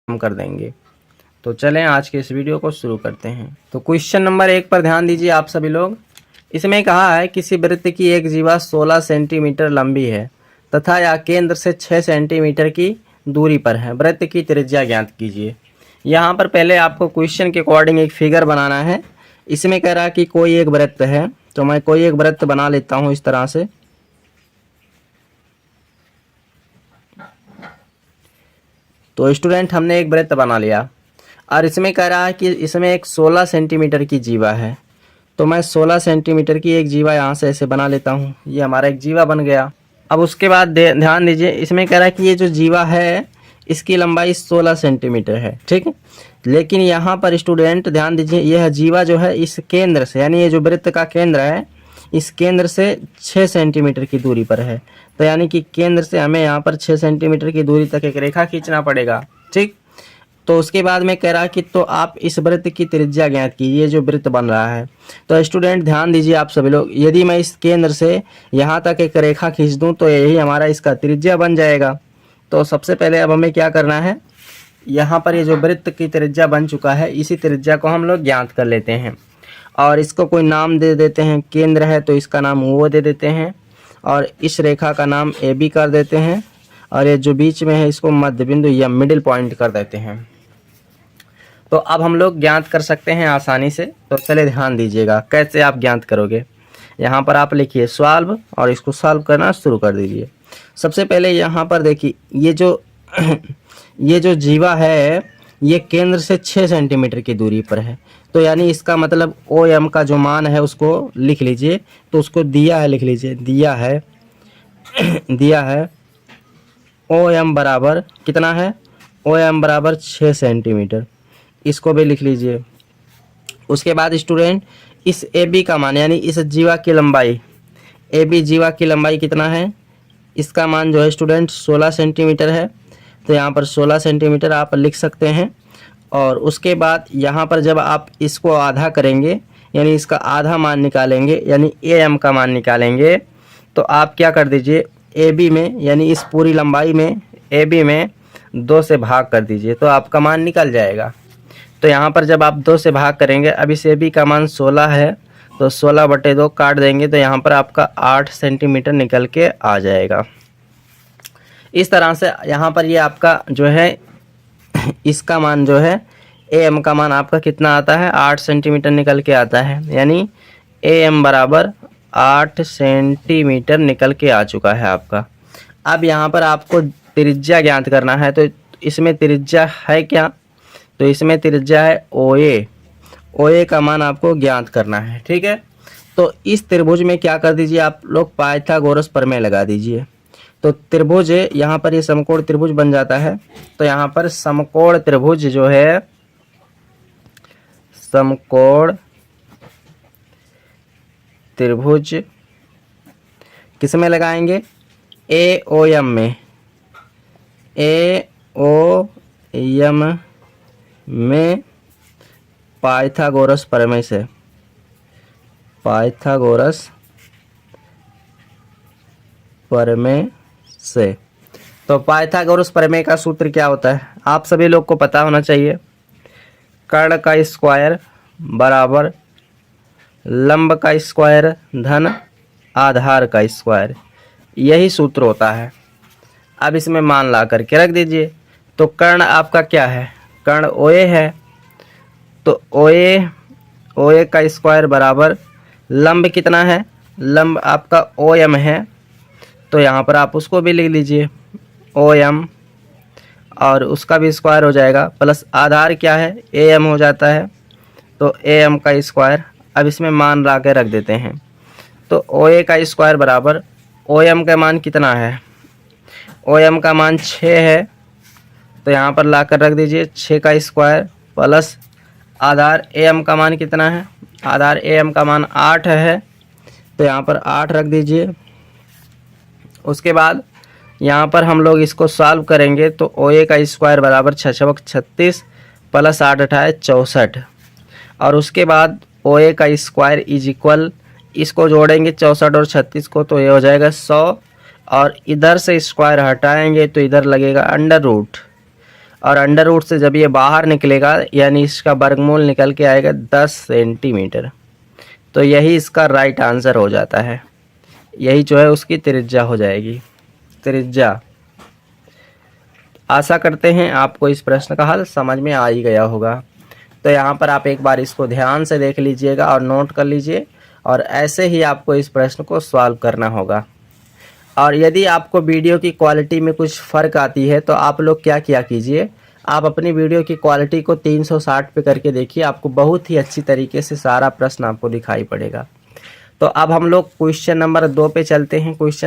हम कर देंगे। तो चलें आज के इस वीडियो को शुरू करते हैं। तो क्वेश्चन नंबर 1 पर ध्यान दीजिए आप सभी लोग। इसमें कहा है किसी वृत्त की एक जीवा 16 सेंटीमीटर लंबी है तथा यह केंद्र से 6 सेंटीमीटर की दूरी पर है। वृत्त की त्रिज्या ज्ञात कीजिए। यहाँ पर पहले आपको क्वेश्चन के अकॉर्डिंग एक फिगर बनाना है। इसमें कह रहा है कि कोई एक वृत्त है, तो मैं कोई एक वृत्त बना लेता हूँ इस तरह से। तो स्टूडेंट हमने एक वृत्त बना लिया और इसमें कह रहा है कि इसमें एक 16 सेंटीमीटर की जीवा है। तो मैं 16 सेंटीमीटर की एक जीवा यहाँ से ऐसे बना लेता हूँ। ये हमारा एक जीवा बन गया। अब उसके बाद ध्यान दीजिए, इसमें कह रहा है कि ये जो जीवा है इसकी लंबाई 16 सेंटीमीटर है, ठीक है। लेकिन यहाँ पर स्टूडेंट ध्यान दीजिए, यह जीवा जो है इस केंद्र से, यानी ये जो वृत्त का केंद्र है इस केंद्र से 6 सेंटीमीटर की दूरी पर है। तो यानी कि केंद्र से हमें यहाँ पर 6 सेंटीमीटर की दूरी तक एक रेखा खींचना पड़ेगा, ठीक। तो उसके बाद में कह रहा है कि तो आप इस वृत्त की त्रिज्या ज्ञात कीजिए जो वृत्त बन रहा है। तो स्टूडेंट ध्यान दीजिए आप सभी लोग, यदि मैं इस केंद्र से यहाँ तक एक रेखा खींच दूँ तो यही हमारा इसका त्रिज्या बन जाएगा। तो सबसे पहले अब हमें क्या करना है, यहाँ पर ये जो वृत्त की त्रिज्या बन चुका है इसी त्रिज्या को हम लोग ज्ञात कर लेते हैं और इसको कोई नाम दे देते हैं। केंद्र है तो इसका नाम वो दे देते हैं और इस रेखा का नाम ए बी कर देते हैं और ये जो बीच में है इसको मध्य बिंदु या मिडिल पॉइंट कर देते हैं। तो अब हम लोग ज्ञात कर सकते हैं आसानी से। तो चले ध्यान दीजिएगा कैसे आप ज्ञात करोगे। यहाँ पर आप लिखिए सॉल्व और इसको सॉल्व करना शुरू कर दीजिए। सबसे पहले यहाँ पर देखिए ये जो जीवा है ये केंद्र से 6 सेंटीमीटर की दूरी पर है। तो यानी इसका मतलब ओ एम का जो मान है उसको लिख लीजिए। तो उसको दिया है, लिख लीजिए दिया है ओ एम बराबर कितना है, ओ एम बराबर 6 सेंटीमीटर, इसको भी लिख लीजिए। उसके बाद स्टूडेंट इस ए बी का मान, यानी इस जीवा की लंबाई, ए बी जीवा की लंबाई कितना है, इसका मान जो है स्टूडेंट 16 सेंटीमीटर है। तो यहाँ पर 16 सेंटीमीटर आप लिख सकते हैं। और उसके बाद यहाँ पर जब आप इसको आधा करेंगे यानी इसका आधा मान निकालेंगे यानी ए एम का मान निकालेंगे, तो आप क्या कर दीजिए ए बी में, यानी इस पूरी लंबाई में ए बी में 2 से भाग कर दीजिए तो आपका मान निकल जाएगा। तो यहाँ पर जब आप 2 से भाग करेंगे, अब इस ए बी का मान 16 है तो 16/2 काट देंगे तो यहाँ पर आपका 8 सेंटीमीटर निकल के आ जाएगा। इस तरह से यहाँ पर ये आपका जो है इसका मान जो है ए एम का मान आपका कितना आता है, 8 सेंटीमीटर निकल के आता है। यानी ए एम बराबर 8 सेंटीमीटर निकल के आ चुका है आपका। अब यहाँ पर आपको त्रिज्या ज्ञात करना है। तो इसमें त्रिज्या है क्या, तो इसमें त्रिज्या है ओ ए का मान आपको ज्ञात करना है, ठीक है। तो इस त्रिभुज में क्या कर दीजिए आप लोग, पाइथागोरस प्रमेय लगा दीजिए। तो त्रिभुज यहाँ पर ये समकोण त्रिभुज बन जाता है। तो यहाँ पर समकोण त्रिभुज जो है, समकोण त्रिभुज किस में लगाएंगे, ए ओ एम में, ए ओ एम में पाइथागोरस प्रमेय से, पाइथागोरस प्रमेय से। तो पाइथागोरस प्रमेय का सूत्र क्या होता है आप सभी लोग को पता होना चाहिए। कर्ण का स्क्वायर बराबर लंब का स्क्वायर धन आधार का स्क्वायर, यही सूत्र होता है। अब इसमें मान ला करके रख दीजिए। तो कर्ण आपका क्या है, कर्ण ओए है। तो ओए का स्क्वायर बराबर लंब कितना है, लंब आपका ओ एम है। तो यहाँ पर आप उसको भी लिख लीजिए ओ एम और उसका भी स्क्वायर हो जाएगा, प्लस आधार क्या है ए एम हो जाता है। तो ए एम का स्क्वायर, अब इसमें मान ला के रख देते हैं। तो ओ ए का स्क्वायर बराबर ओ एम का मान कितना है, ओ एम का मान 6 है। तो यहाँ पर ला कर रख दीजिए 6 का स्क्वायर प्लस आधार ए एम का मान कितना है, आधार ए एम का मान 8 है। तो यहाँ पर 8 रख दीजिए। उसके बाद यहाँ पर हम लोग इसको सॉल्व करेंगे तो ओ ए का स्क्वायर बराबर 6 36 प्लस 8 8 64। और उसके बाद ओ ए का स्क्वायर इज इक्वल, इसको जोड़ेंगे 64 और 36 को तो ये हो जाएगा 100 और इधर से स्क्वायर हटाएंगे तो इधर लगेगा अंडर रूट और अंडर रूट से जब ये बाहर निकलेगा यानी इसका वर्गमूल निकल के आएगा 10 सेंटीमीटर। तो यही इसका राइट आंसर हो जाता है। यही जो है उसकी त्रिज्या हो जाएगी, त्रिज्या। आशा करते हैं आपको इस प्रश्न का हल समझ में आ ही गया होगा। तो यहाँ पर आप एक बार इसको ध्यान से देख लीजिएगा और नोट कर लीजिए, और ऐसे ही आपको इस प्रश्न को सॉल्व करना होगा। और यदि आपको वीडियो की क्वालिटी में कुछ फ़र्क आती है तो आप लोग क्या किया कीजिए, आप अपनी वीडियो की क्वालिटी को 360 पे करके देखिए, आपको बहुत ही अच्छी तरीके से सारा प्रश्न आपको दिखाई पड़ेगा। तो अब हम लोग क्वेश्चन नंबर 2 पे चलते हैं। क्वेश्चन